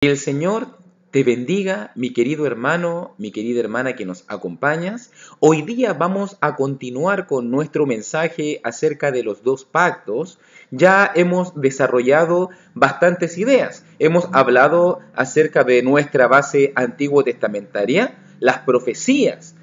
Que el Señor te bendiga, mi querido hermano, mi querida hermana que nos acompañas. Hoy día vamos a continuar con nuestro mensaje acerca de los dos pactos. Ya hemos desarrollado bastantes ideas. Hemos hablado acerca de nuestra base antiguo testamentaria, las profecías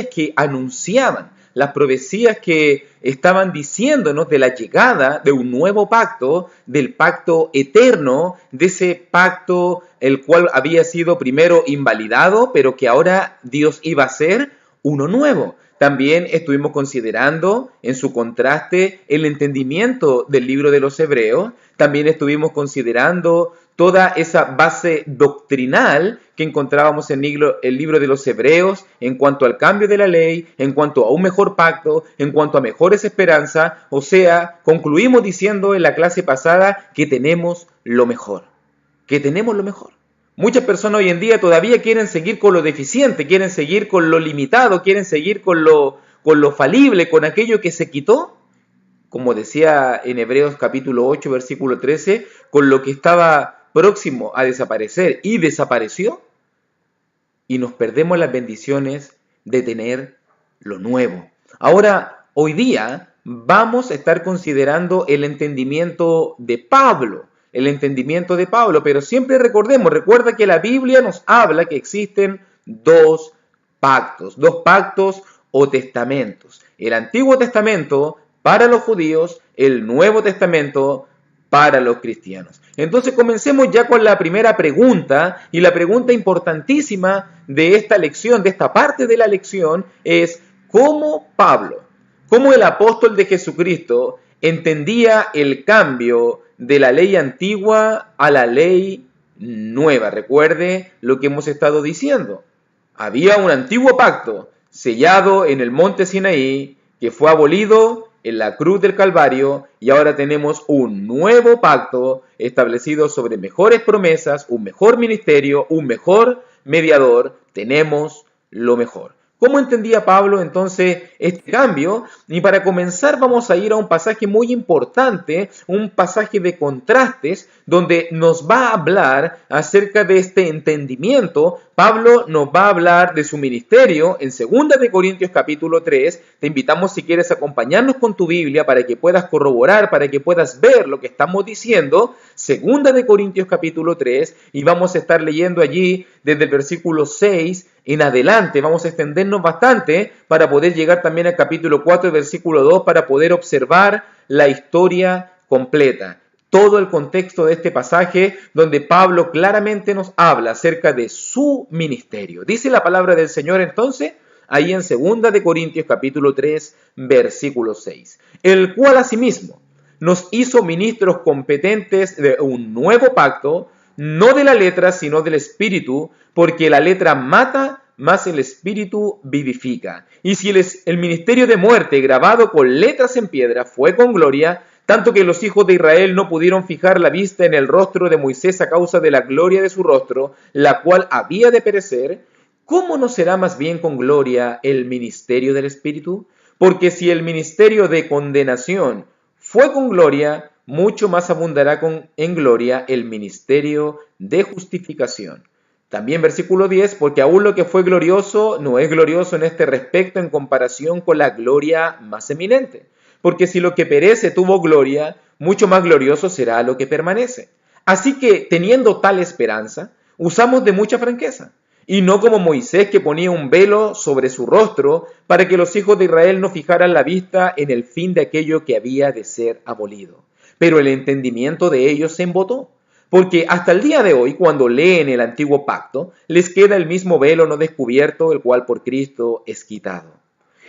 que anunciaban, las profecías que estaban diciéndonos de la llegada de un nuevo pacto, del pacto eterno, de ese pacto el cual había sido primero invalidado, pero que ahora Dios iba a hacer uno nuevo. También estuvimos considerando en su contraste el entendimiento del libro de los Hebreos. También estuvimos considerando toda esa base doctrinal que encontrábamos en el libro de los Hebreos en cuanto al cambio de la ley, en cuanto a un mejor pacto, en cuanto a mejores esperanzas. O sea, concluimos diciendo en la clase pasada que tenemos lo mejor. Que tenemos lo mejor. Muchas personas hoy en día todavía quieren seguir con lo deficiente, quieren seguir con lo limitado, quieren seguir con lo falible, con aquello que se quitó, como decía en Hebreos capítulo 8, versículo 13, con lo que estaba próximo a desaparecer y desapareció, y nos perdemos las bendiciones de tener lo nuevo. Ahora, hoy día vamos a estar considerando el entendimiento de Pablo, pero siempre recuerda que la Biblia nos habla que existen dos pactos o testamentos. El Antiguo Testamento para los judíos, el Nuevo Testamento para los cristianos. Entonces comencemos ya con la primera pregunta, y la pregunta importantísima de esta lección, de esta parte de la lección, es ¿cómo Pablo, cómo el apóstol de Jesucristo entendía el cambio de la ley antigua a la ley nueva? Recuerde lo que hemos estado diciendo. Había un antiguo pacto sellado en el monte Sinaí que fue abolido en la cruz del Calvario, y ahora tenemos un nuevo pacto establecido sobre mejores promesas, un mejor ministerio, un mejor mediador. Tenemos lo mejor. ¿Cómo entendía Pablo entonces este cambio? Y para comenzar vamos a ir a un pasaje muy importante, un pasaje de contrastes, donde nos va a hablar acerca de este entendimiento. Pablo nos va a hablar de su ministerio en 2 de Corintios capítulo 3. Te invitamos, si quieres, a acompañarnos con tu Biblia para que puedas corroborar, para que puedas ver lo que estamos diciendo. 2 de Corintios capítulo 3, y vamos a estar leyendo allí desde el versículo 6 en adelante. Vamos a extendernos bastante para poder llegar también al capítulo 4, versículo 2, para poder observar la historia completa. Todo el contexto de este pasaje donde Pablo claramente nos habla acerca de su ministerio. Dice la palabra del Señor entonces, ahí en 2 de Corintios capítulo 3, versículo 6. El cual asimismo nos hizo ministros competentes de un nuevo pacto, no de la letra, sino del Espíritu, porque la letra mata, mas el Espíritu vivifica. Y si el ministerio de muerte grabado con letras en piedra fue con gloria, tanto que los hijos de Israel no pudieron fijar la vista en el rostro de Moisés a causa de la gloria de su rostro, la cual había de perecer, ¿cómo no será más bien con gloria el ministerio del Espíritu? Porque si el ministerio de condenación fue con gloria, mucho más abundará en gloria el ministerio de justificación. También versículo 10, porque aún lo que fue glorioso no es glorioso en este respecto en comparación con la gloria más eminente. Porque si lo que perece tuvo gloria, mucho más glorioso será lo que permanece. Así que, teniendo tal esperanza, usamos de mucha franqueza, y no como Moisés, que ponía un velo sobre su rostro para que los hijos de Israel no fijaran la vista en el fin de aquello que había de ser abolido. Pero el entendimiento de ellos se embotó, porque hasta el día de hoy, cuando leen el antiguo pacto, les queda el mismo velo no descubierto, el cual por Cristo es quitado.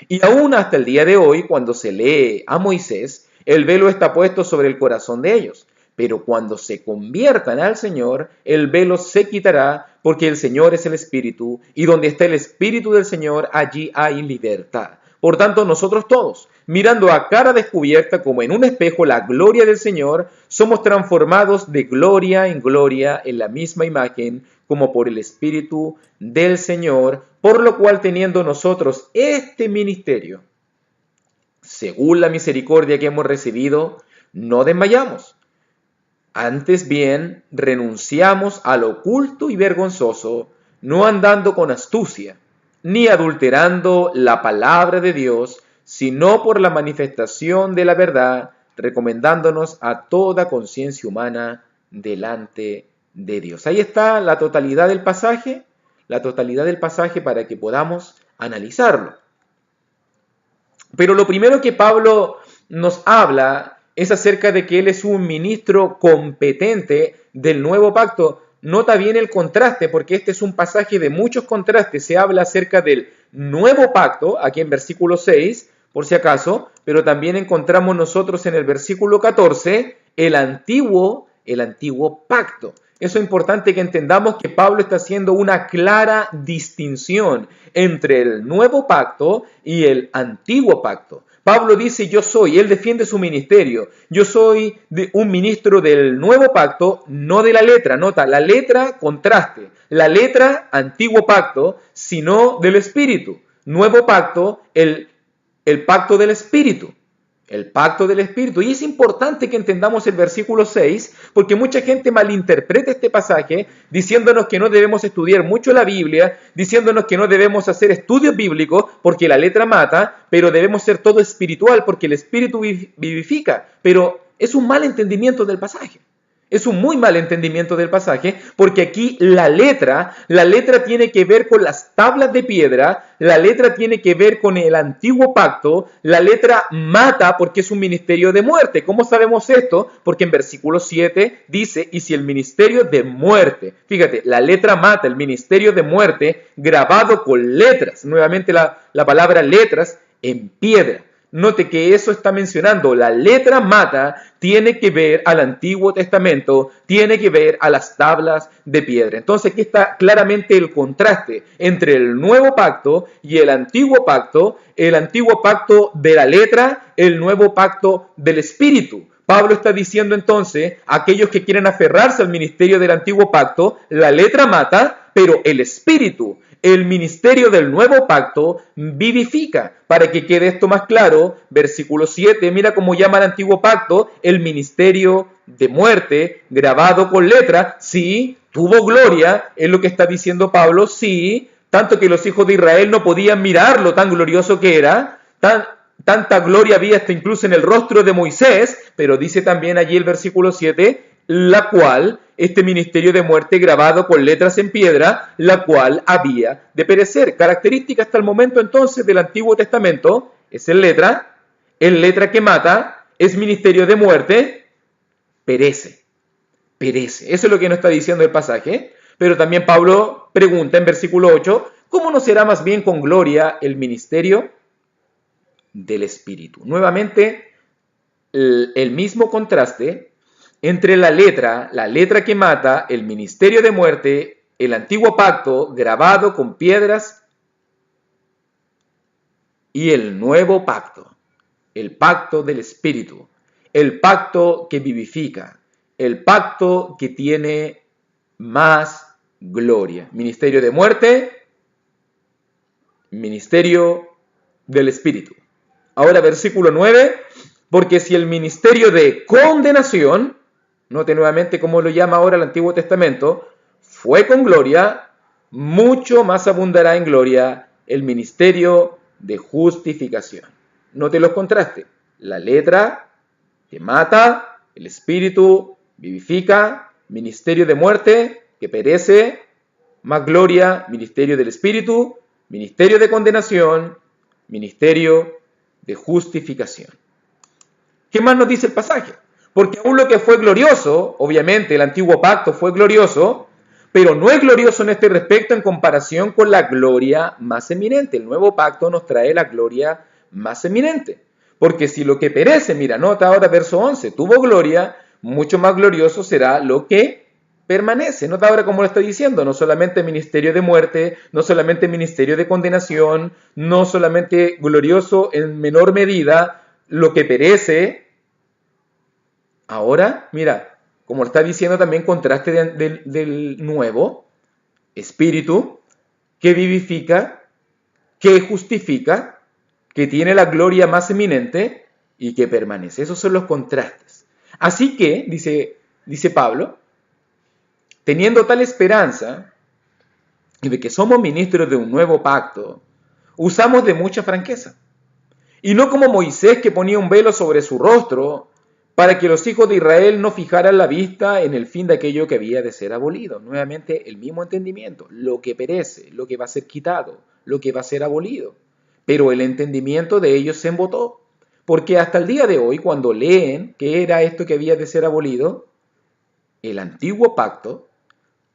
Y aún hasta el día de hoy, cuando se lee a Moisés, el velo está puesto sobre el corazón de ellos. Pero cuando se conviertan al Señor, el velo se quitará, porque el Señor es el Espíritu, y donde está el Espíritu del Señor, allí hay libertad. Por tanto, nosotros todos, mirando a cara descubierta como en un espejo la gloria del Señor, somos transformados de gloria en gloria en la misma imagen, como por el Espíritu del Señor, por lo cual, teniendo nosotros este ministerio, según la misericordia que hemos recibido, no desmayamos. Antes bien, renunciamos al oculto y vergonzoso, no andando con astucia, ni adulterando la palabra de Dios, sino por la manifestación de la verdad, recomendándonos a toda conciencia humana delante de Dios. Ahí está la totalidad del pasaje para que podamos analizarlo. Pero lo primero que Pablo nos habla es acerca de que él es un ministro competente del nuevo pacto. Nota bien el contraste, porque este es un pasaje de muchos contrastes. Se habla acerca del nuevo pacto, aquí en versículo 6, por si acaso, pero también encontramos nosotros en el versículo 14 el antiguo pacto. Eso es importante que entendamos que Pablo está haciendo una clara distinción entre el nuevo pacto y el antiguo pacto. Pablo dice, él defiende su ministerio, yo soy un ministro del nuevo pacto, no de la letra. Nota, la letra contraste, la letra antiguo pacto, sino del espíritu. Nuevo pacto, el pacto del espíritu. El pacto del Espíritu. Y es importante que entendamos el versículo 6, porque mucha gente malinterpreta este pasaje diciéndonos que no debemos estudiar mucho la Biblia, diciéndonos que no debemos hacer estudios bíblicos porque la letra mata, pero debemos ser todo espiritual porque el Espíritu vivifica. Pero es un mal entendimiento del pasaje. Es un muy mal entendimiento del pasaje, porque aquí la letra tiene que ver con las tablas de piedra, la letra tiene que ver con el antiguo pacto, la letra mata porque es un ministerio de muerte. ¿Cómo sabemos esto? Porque en versículo 7 dice, y si el ministerio de muerte, fíjate, la letra mata, el ministerio de muerte, grabado con letras, nuevamente la palabra letras, en piedra. Note que eso está mencionando, la letra mata tiene que ver al Antiguo Testamento, tiene que ver a las tablas de piedra. Entonces aquí está claramente el contraste entre el nuevo pacto y el antiguo pacto de la letra, el nuevo pacto del Espíritu. Pablo está diciendo entonces, aquellos que quieren aferrarse al ministerio del antiguo pacto, la letra mata, pero el Espíritu, el ministerio del nuevo pacto, vivifica. Para que quede esto más claro, versículo 7, mira cómo llama el antiguo pacto, el ministerio de muerte, grabado con letra, sí, tuvo gloria, es lo que está diciendo Pablo, sí, tanto que los hijos de Israel no podían mirarlo tan glorioso que era, tanta gloria había hasta incluso en el rostro de Moisés, pero dice también allí el versículo 7, la cual, este ministerio de muerte grabado con letras en piedra, la cual había de perecer. Característica hasta el momento entonces del Antiguo Testamento, es el letra que mata, es ministerio de muerte, perece. Eso es lo que nos está diciendo el pasaje, pero también Pablo pregunta en versículo 8, ¿cómo no será más bien con gloria el ministerio del Espíritu? Nuevamente, el mismo contraste entre la letra que mata, el ministerio de muerte, el antiguo pacto grabado con piedras y el nuevo pacto, el pacto del Espíritu, el pacto que vivifica, el pacto que tiene más gloria. Ministerio de muerte, ministerio del Espíritu. Ahora versículo 9, porque si el ministerio de condenación, note nuevamente cómo lo llama ahora el Antiguo Testamento, fue con gloria, mucho más abundará en gloria el ministerio de justificación. Note los contrastes. La letra que mata, el espíritu vivifica, ministerio de muerte que perece, más gloria, ministerio del espíritu, ministerio de condenación, ministerio de justificación. ¿Qué más nos dice el pasaje? Porque aún lo que fue glorioso, obviamente el antiguo pacto fue glorioso, pero no es glorioso en este respecto en comparación con la gloria más eminente. El nuevo pacto nos trae la gloria más eminente. Porque si lo que perece, mira, nota ahora verso 11, tuvo gloria, mucho más glorioso será lo que permanece. Nota ahora cómo lo está diciendo, no solamente ministerio de muerte, no solamente ministerio de condenación, no solamente glorioso en menor medida lo que perece. Ahora, mira, como está diciendo también contraste del nuevo espíritu que vivifica, que justifica, que tiene la gloria más eminente y que permanece. Esos son los contrastes. Así que, dice dice Pablo, teniendo tal esperanza de que somos ministros de un nuevo pacto, usamos de mucha franqueza. Y no como Moisés, que ponía un velo sobre su rostro para que los hijos de Israel no fijaran la vista en el fin de aquello que había de ser abolido. Nuevamente el mismo entendimiento, lo que perece, lo que va a ser quitado, lo que va a ser abolido. Pero el entendimiento de ellos se embotó, porque hasta el día de hoy, cuando leen qué era esto que había de ser abolido, el antiguo pacto,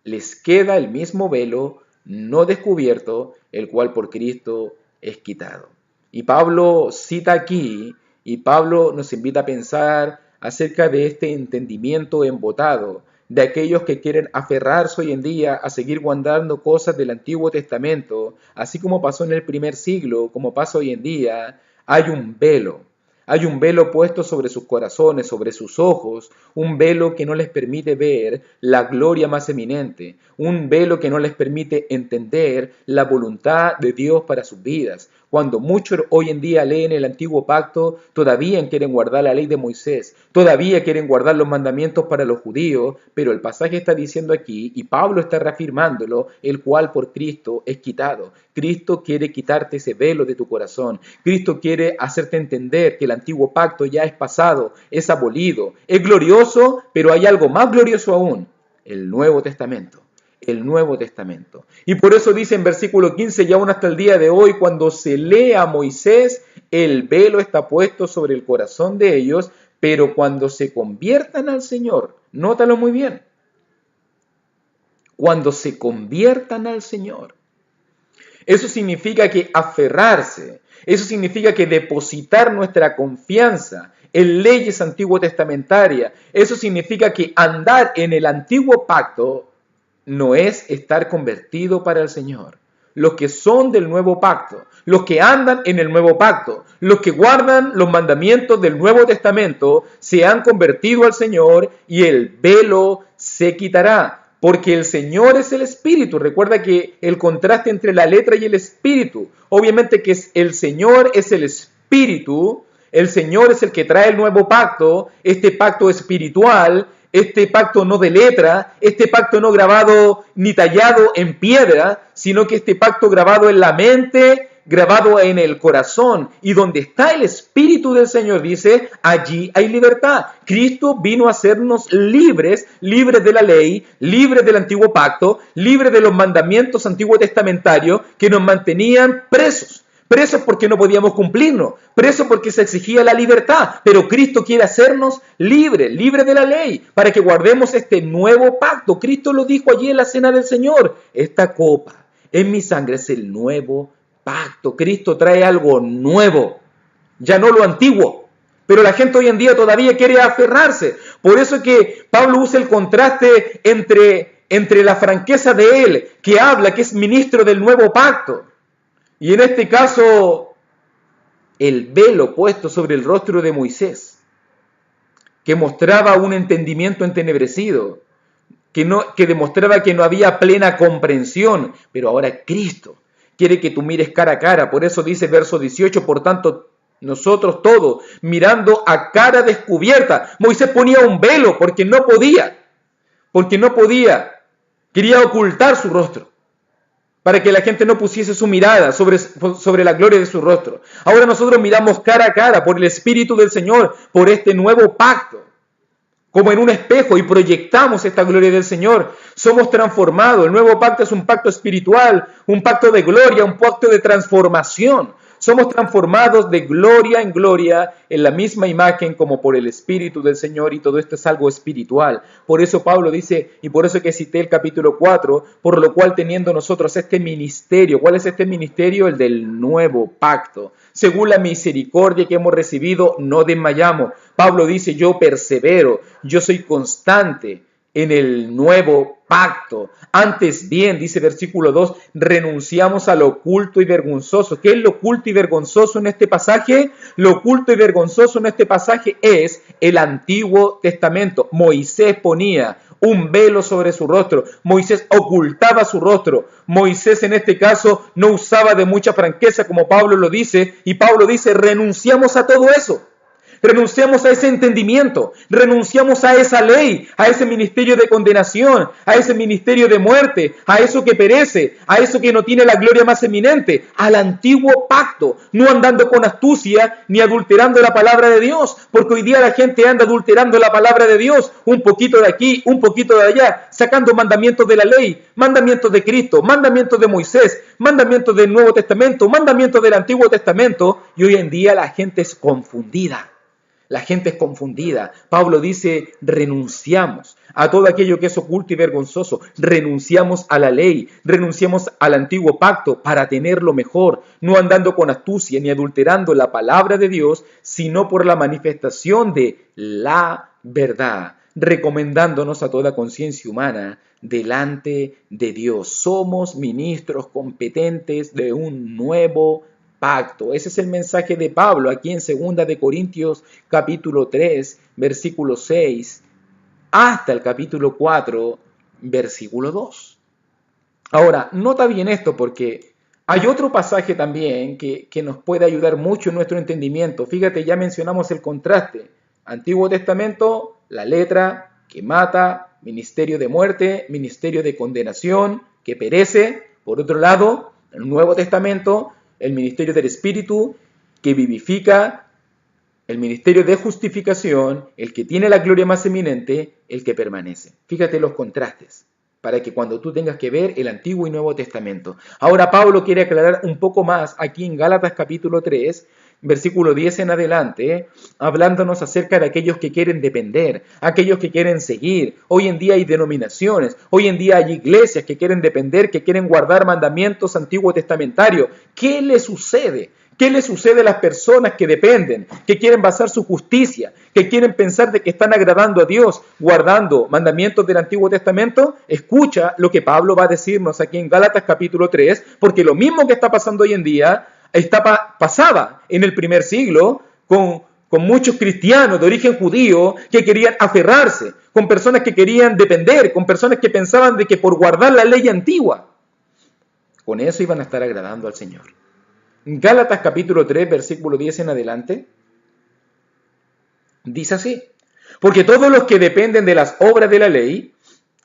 les queda el mismo velo no descubierto, el cual por Cristo es quitado. Y Pablo cita aquí, y Pablo nos invita a pensar acerca de este entendimiento embotado, de aquellos que quieren aferrarse hoy en día a seguir guardando cosas del Antiguo Testamento, así como pasó en el primer siglo, como pasa hoy en día, hay un velo. Hay un velo puesto sobre sus corazones, sobre sus ojos, un velo que no les permite ver la gloria más eminente, un velo que no les permite entender la voluntad de Dios para sus vidas. Cuando muchos hoy en día leen el Antiguo Pacto, todavía quieren guardar la ley de Moisés, todavía quieren guardar los mandamientos para los judíos, pero el pasaje está diciendo aquí, y Pablo está reafirmándolo, el cual por Cristo es quitado. Cristo quiere quitarte ese velo de tu corazón. Cristo quiere hacerte entender que el Antiguo Pacto ya es pasado, es abolido, es glorioso, pero hay algo más glorioso aún, el Nuevo Testamento. El Nuevo Testamento. Y por eso dice en versículo 15, y aún hasta el día de hoy, cuando se lee a Moisés, el velo está puesto sobre el corazón de ellos, pero cuando se conviertan al Señor, nótalo muy bien, cuando se conviertan al Señor, eso significa que aferrarse, eso significa que depositar nuestra confianza en leyes antiguo testamentarias, eso significa que andar en el antiguo pacto no es estar convertido para el Señor. Los que son del nuevo pacto, los que andan en el nuevo pacto, los que guardan los mandamientos del Nuevo Testamento, se han convertido al Señor y el velo se quitará. Porque el Señor es el Espíritu. Recuerda que el contraste entre la letra y el Espíritu. Obviamente que el Señor es el Espíritu. El Señor es el que trae el nuevo pacto. Este pacto espiritual. Este pacto no de letra, este pacto no grabado ni tallado en piedra, sino que este pacto grabado en la mente, grabado en el corazón. Y donde está el Espíritu del Señor, dice, allí hay libertad. Cristo vino a hacernos libres, libres de la ley, libres del antiguo pacto, libres de los mandamientos antiguo testamentarios que nos mantenían presos. Presos porque no podíamos cumplirnos, presos porque se exigía la libertad, pero Cristo quiere hacernos libres, libres de la ley, para que guardemos este nuevo pacto. Cristo lo dijo allí en la cena del Señor, esta copa en mi sangre es el nuevo pacto. Cristo trae algo nuevo, ya no lo antiguo, pero la gente hoy en día todavía quiere aferrarse. Por eso es que Pablo usa el contraste entre la franqueza de él, que habla, que es ministro del nuevo pacto, y en este caso, el velo puesto sobre el rostro de Moisés, que mostraba un entendimiento entenebrecido, que demostraba que no había plena comprensión, pero ahora Cristo quiere que tú mires cara a cara. Por eso dice verso 18, por tanto, nosotros todos, mirando a cara descubierta. Moisés ponía un velo porque no podía, quería ocultar su rostro, para que la gente no pusiese su mirada sobre la gloria de su rostro. Ahora nosotros miramos cara a cara por el Espíritu del Señor, por este nuevo pacto, como en un espejo, y proyectamos esta gloria del Señor. Somos transformados. El nuevo pacto es un pacto espiritual, un pacto de gloria, un pacto de transformación. Somos transformados de gloria en gloria en la misma imagen como por el Espíritu del Señor, y todo esto es algo espiritual. Por eso Pablo dice, y por eso que cité el capítulo 4, por lo cual teniendo nosotros este ministerio. ¿Cuál es este ministerio? El del nuevo pacto. Según la misericordia que hemos recibido, no desmayamos. Pablo dice, yo persevero, yo soy constante en el nuevo pacto. Antes bien, dice versículo 2, renunciamos a lo oculto y vergonzoso. ¿Qué es lo oculto y vergonzoso en este pasaje? Lo oculto y vergonzoso en este pasaje es el Antiguo Testamento. Moisés ponía un velo sobre su rostro. Moisés ocultaba su rostro. Moisés en este caso no usaba de mucha franqueza, como Pablo lo dice, y Pablo dice, renunciamos a todo eso. renunciamos a ese entendimiento, renunciamos a esa ley, a ese ministerio de condenación, a ese ministerio de muerte, a eso que perece, a eso que no tiene la gloria más eminente, al antiguo pacto, no andando con astucia ni adulterando la palabra de Dios, porque hoy día la gente anda adulterando la palabra de Dios, un poquito de aquí, un poquito de allá, sacando mandamientos de la ley, mandamientos de Cristo, mandamientos de Moisés, mandamientos del Nuevo Testamento, mandamientos del Antiguo Testamento, y hoy en día la gente es confundida. La gente es confundida. Pablo dice, renunciamos a todo aquello que es oculto y vergonzoso. Renunciamos a la ley, renunciamos al antiguo pacto para tenerlo mejor, no andando con astucia ni adulterando la palabra de Dios, sino por la manifestación de la verdad, recomendándonos a toda conciencia humana delante de Dios. Somos ministros competentes de un nuevo pacto. Ese es el mensaje de Pablo aquí en 2 de Corintios capítulo 3, versículo 6, hasta el capítulo 4, versículo 2. Ahora, nota bien esto porque hay otro pasaje también que nos puede ayudar mucho en nuestro entendimiento. Fíjate, ya mencionamos el contraste. Antiguo Testamento, la letra que mata, ministerio de muerte, ministerio de condenación, que perece. Por otro lado, el Nuevo Testamento, el ministerio del Espíritu, que vivifica, el ministerio de justificación, el que tiene la gloria más eminente, el que permanece. Fíjate los contrastes, para que cuando tú tengas que ver el Antiguo y Nuevo Testamento. Ahora Pablo quiere aclarar un poco más aquí en Gálatas capítulo 3, versículo 10 en adelante, hablándonos acerca de aquellos que quieren depender, aquellos que quieren seguir. Hoy en día hay denominaciones, hoy en día hay iglesias que quieren depender, que quieren guardar mandamientos antiguos testamentarios. ¿Qué le sucede? ¿Qué le sucede a las personas que dependen, que quieren basar su justicia, que quieren pensar de que están agradando a Dios, guardando mandamientos del Antiguo Testamento? Escucha lo que Pablo va a decirnos aquí en Gálatas capítulo 3, porque lo mismo que está pasando hoy en día pasaba en el primer siglo con muchos cristianos de origen judío que querían aferrarse, con personas que querían depender, con personas que pensaban de que por guardar la ley antigua, con eso iban a estar agradando al Señor. Gálatas capítulo 3, versículo 10 en adelante, dice así: porque todos los que dependen de las obras de la ley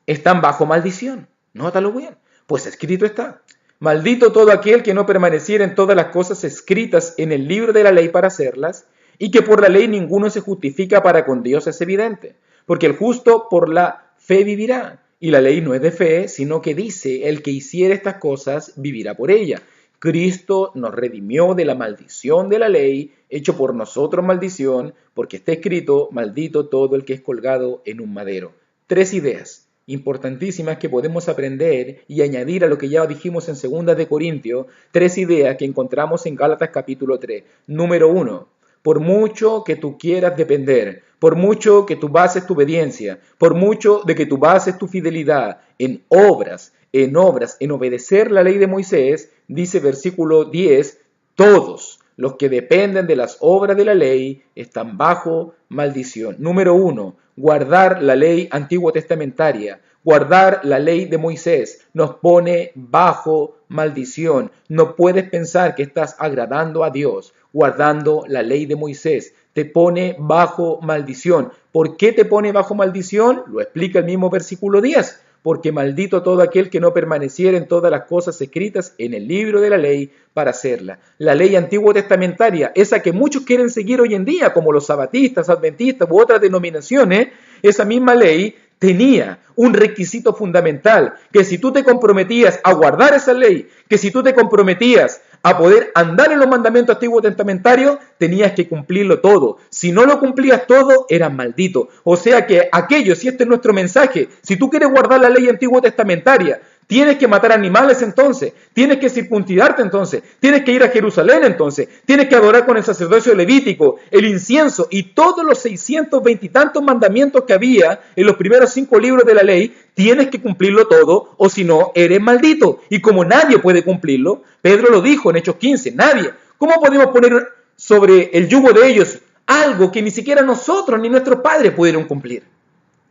están bajo maldición. Nótalo bien, pues escrito está: maldito todo aquel que no permaneciera en todas las cosas escritas en el libro de la ley para hacerlas, y que por la ley ninguno se justifica para con Dios es evidente, porque el justo por la fe vivirá, y la ley no es de fe, sino que dice: el que hiciere estas cosas vivirá por ella. Cristo nos redimió de la maldición de la ley, hecho por nosotros maldición, porque está escrito: maldito todo el que es colgado en un madero. 3 ideas importantísimas que podemos aprender y añadir a lo que ya dijimos en 2 de Corintios, 3 ideas que encontramos en Gálatas capítulo 3. Número 1, por mucho que tú quieras depender, por mucho que tú bases tu obediencia, por mucho de que tú bases tu fidelidad en obras, en obedecer la ley de Moisés, dice versículo 10, todos los que dependen de las obras de la ley están bajo maldición. Número 1, guardar la ley antigua testamentaria, guardar la ley de Moisés nos pone bajo maldición. No puedes pensar que estás agradando a Dios guardando la ley de Moisés. Te pone bajo maldición. ¿Por qué te pone bajo maldición? Lo explica el mismo versículo 10. Porque maldito todo aquel que no permaneciera en todas las cosas escritas en el libro de la ley para hacerla. La ley antigua testamentaria, esa que muchos quieren seguir hoy en día, como los sabatistas, adventistas u otras denominaciones, esa misma ley tenía un requisito fundamental, que si tú te comprometías a guardar esa ley, que si tú te comprometías a poder andar en los mandamientos antiguos testamentarios, tenías que cumplirlo todo. Si no lo cumplías todo, eras maldito. O sea que aquellos, y este es nuestro mensaje, si tú quieres guardar la ley antigua testamentaria, tienes que matar animales entonces, tienes que circuncidarte entonces, tienes que ir a Jerusalén entonces, tienes que adorar con el sacerdocio levítico, el incienso y todos los 620 y tantos mandamientos que había en los primeros 5 libros de la ley, tienes que cumplirlo todo o si no, eres maldito. Y como nadie puede cumplirlo, Pedro lo dijo en Hechos 15, nadie. ¿Cómo podemos poner sobre el yugo de ellos algo que ni siquiera nosotros ni nuestros padres pudieron cumplir?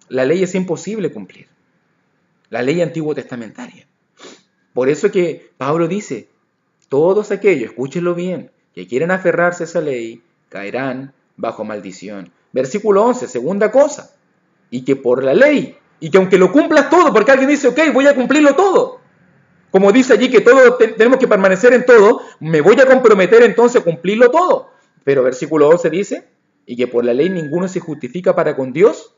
La ley es imposible cumplir. La ley antigua testamentaria. Por eso que Pablo dice, todos aquellos, escúchenlo bien, que quieren aferrarse a esa ley, caerán bajo maldición. Versículo 11, segunda cosa, y que por la ley, y que aunque lo cumplas todo, porque alguien dice, ok, voy a cumplirlo todo, como dice allí que todo tenemos que permanecer en todo, me voy a comprometer entonces a cumplirlo todo. Pero versículo 11 dice, y que por la ley ninguno se justifica para con Dios,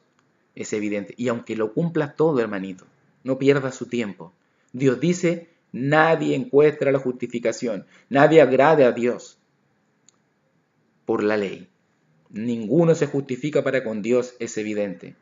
es evidente. Y aunque lo cumplas todo, hermanito, no pierdas su tiempo. Dios dice, nadie encuentra la justificación, nadie agrade a Dios por la ley. Ninguno se justifica para con Dios, es evidente.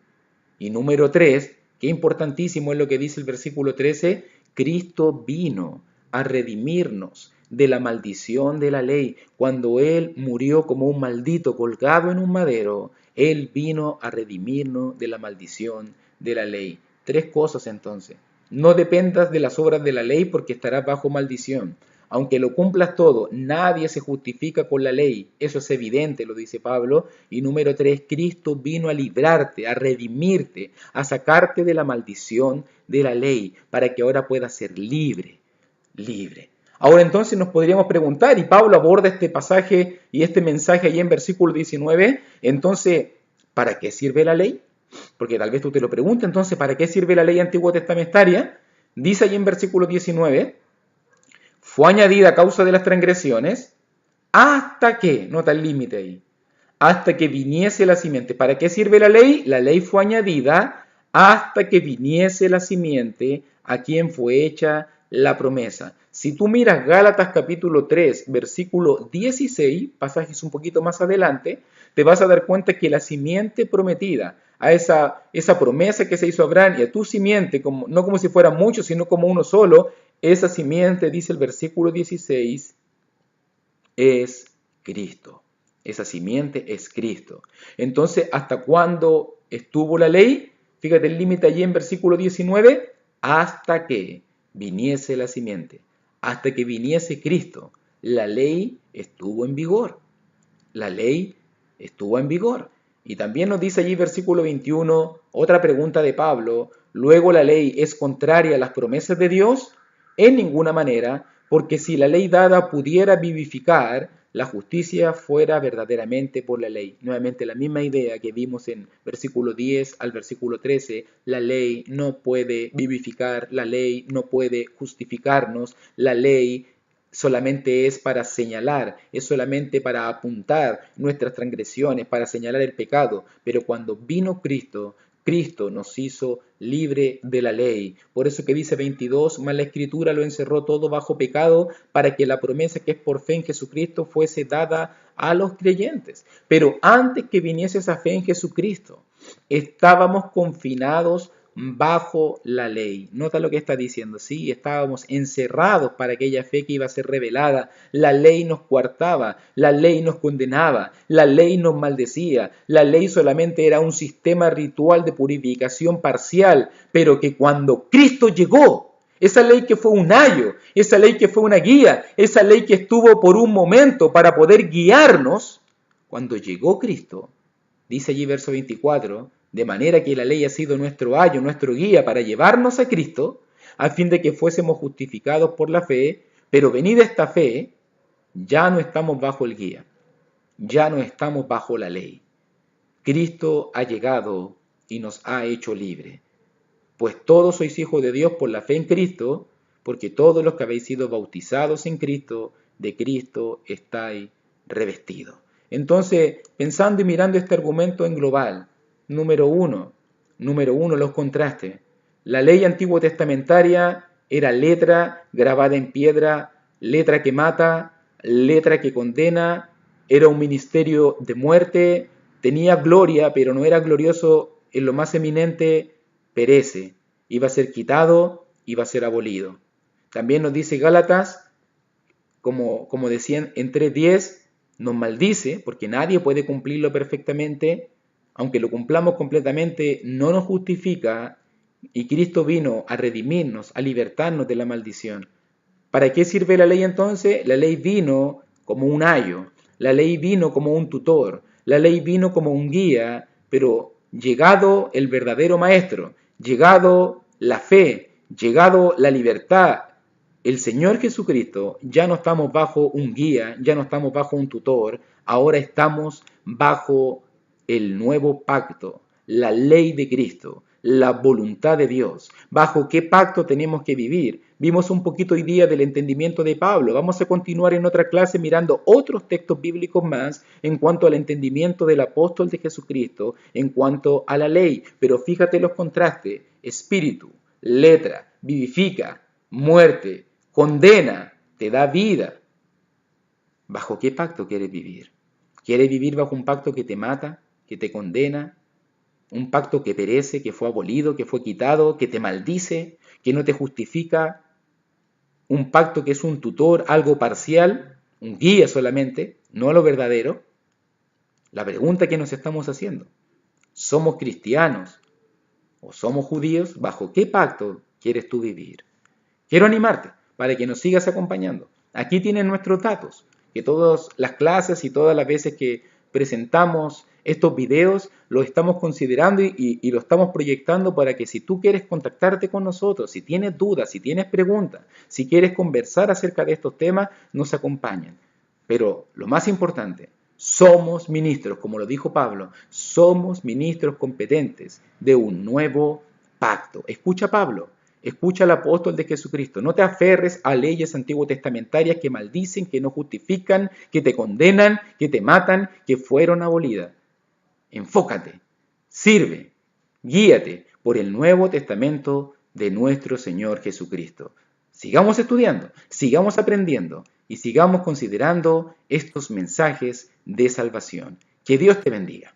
Y número 3, que importantísimo es lo que dice el versículo 13, Cristo vino a redimirnos de la maldición de la ley. Cuando Él murió como un maldito colgado en un madero, Él vino a redimirnos de la maldición de la ley. 3 cosas entonces. No dependas de las obras de la ley porque estarás bajo maldición. Aunque lo cumplas todo, nadie se justifica con la ley. Eso es evidente, lo dice Pablo. Y número 3, Cristo vino a librarte, a redimirte, a sacarte de la maldición de la ley, para que ahora puedas ser libre, libre. Ahora entonces nos podríamos preguntar, y Pablo aborda este pasaje y este mensaje ahí en versículo 19, entonces, ¿para qué sirve la ley? Porque tal vez tú te lo preguntes, entonces, ¿para qué sirve la ley antiguo testamentaria? Dice allí en versículo 19, fue añadida a causa de las transgresiones, hasta que, nota el límite ahí, hasta que viniese la simiente. ¿Para qué sirve la ley? La ley fue añadida hasta que viniese la simiente a quien fue hecha la promesa. Si tú miras Gálatas capítulo 3, versículo 16, pasajes un poquito más adelante, te vas a dar cuenta que la simiente prometida, a esa promesa que se hizo a Abraham y a tu simiente, no como si fueran muchos, sino como uno solo, esa simiente, dice el versículo 16, es Cristo. Esa simiente es Cristo. Entonces, ¿hasta cuándo estuvo la ley? Fíjate el límite allí en versículo 19, hasta que viniese la simiente, hasta que viniese Cristo. La ley estuvo en vigor. La ley estuvo en vigor. Y también nos dice allí versículo 21, otra pregunta de Pablo, ¿luego la ley es contraria a las promesas de Dios? En ninguna manera, porque si la ley dada pudiera vivificar, la justicia fuera verdaderamente por la ley. Nuevamente la misma idea que vimos en versículo 10 al versículo 13, la ley no puede vivificar, la ley no puede justificarnos, la ley solamente es para señalar, es solamente para apuntar nuestras transgresiones, para señalar el pecado. Pero cuando vino Cristo, Cristo nos hizo libre de la ley. Por eso que dice 22, mas la Escritura lo encerró todo bajo pecado, para que la promesa que es por fe en Jesucristo fuese dada a los creyentes. Pero antes que viniese esa fe en Jesucristo, estábamos confinados bajo la ley. Nota lo que está diciendo, sí, estábamos encerrados para aquella fe que iba a ser revelada. La ley nos coartaba, la ley nos condenaba, la ley nos maldecía. La ley solamente era un sistema ritual de purificación parcial, pero que cuando Cristo llegó, esa ley que fue un ayo, esa ley que fue una guía, esa ley que estuvo por un momento para poder guiarnos, cuando llegó Cristo, dice allí verso 24, de manera que la ley ha sido nuestro ayo, nuestro guía para llevarnos a Cristo, a fin de que fuésemos justificados por la fe, pero venida esta fe, ya no estamos bajo el guía, ya no estamos bajo la ley. Cristo ha llegado y nos ha hecho libre. Pues todos sois hijos de Dios por la fe en Cristo, porque todos los que habéis sido bautizados en Cristo, de Cristo estáis revestidos. Entonces, pensando y mirando este argumento en global, número uno, los contrastes. La ley antiguo testamentaria era letra grabada en piedra, letra que mata, letra que condena, era un ministerio de muerte, tenía gloria, pero no era glorioso en lo más eminente, perece, iba a ser quitado, iba a ser abolido. También nos dice Gálatas, como decían en 3:10, nos maldice, porque nadie puede cumplirlo perfectamente, aunque lo cumplamos completamente, no nos justifica, y Cristo vino a redimirnos, a libertarnos de la maldición. ¿Para qué sirve la ley entonces? La ley vino como un ayo, la ley vino como un tutor, la ley vino como un guía, pero llegado el verdadero maestro, llegado la fe, llegado la libertad, el Señor Jesucristo, ya no estamos bajo un guía, ya no estamos bajo un tutor, ahora estamos bajo el nuevo pacto, la ley de Cristo, la voluntad de Dios. ¿Bajo qué pacto tenemos que vivir? Vimos un poquito hoy día del entendimiento de Pablo. Vamos a continuar en otra clase mirando otros textos bíblicos más en cuanto al entendimiento del apóstol de Jesucristo, en cuanto a la ley. Pero fíjate los contrastes: espíritu, letra, vivifica, muerte, condena, te da vida. ¿Bajo qué pacto quieres vivir? ¿Quieres vivir bajo un pacto que te mata, que te condena? ¿Un pacto que perece, que fue abolido, que fue quitado, que te maldice, que no te justifica? ¿Un pacto que es un tutor, algo parcial, un guía solamente, no lo verdadero? La pregunta que nos estamos haciendo: ¿somos cristianos o somos judíos? ¿Bajo qué pacto quieres tú vivir? Quiero animarte para que nos sigas acompañando. Aquí tienes nuestros datos, que todas las clases y todas las veces que presentamos estos videos los estamos considerando y lo estamos proyectando para que si tú quieres contactarte con nosotros, si tienes dudas, si tienes preguntas, si quieres conversar acerca de estos temas, nos acompañen. Pero lo más importante, somos ministros, como lo dijo Pablo, somos ministros competentes de un nuevo pacto. Escucha a Pablo. Escucha al apóstol de Jesucristo. No te aferres a leyes antiguo testamentarias que maldicen, que no justifican, que te condenan, que te matan, que fueron abolidas. Enfócate, sirve, guíate por el Nuevo Testamento de nuestro Señor Jesucristo. Sigamos estudiando, sigamos aprendiendo y sigamos considerando estos mensajes de salvación. Que Dios te bendiga.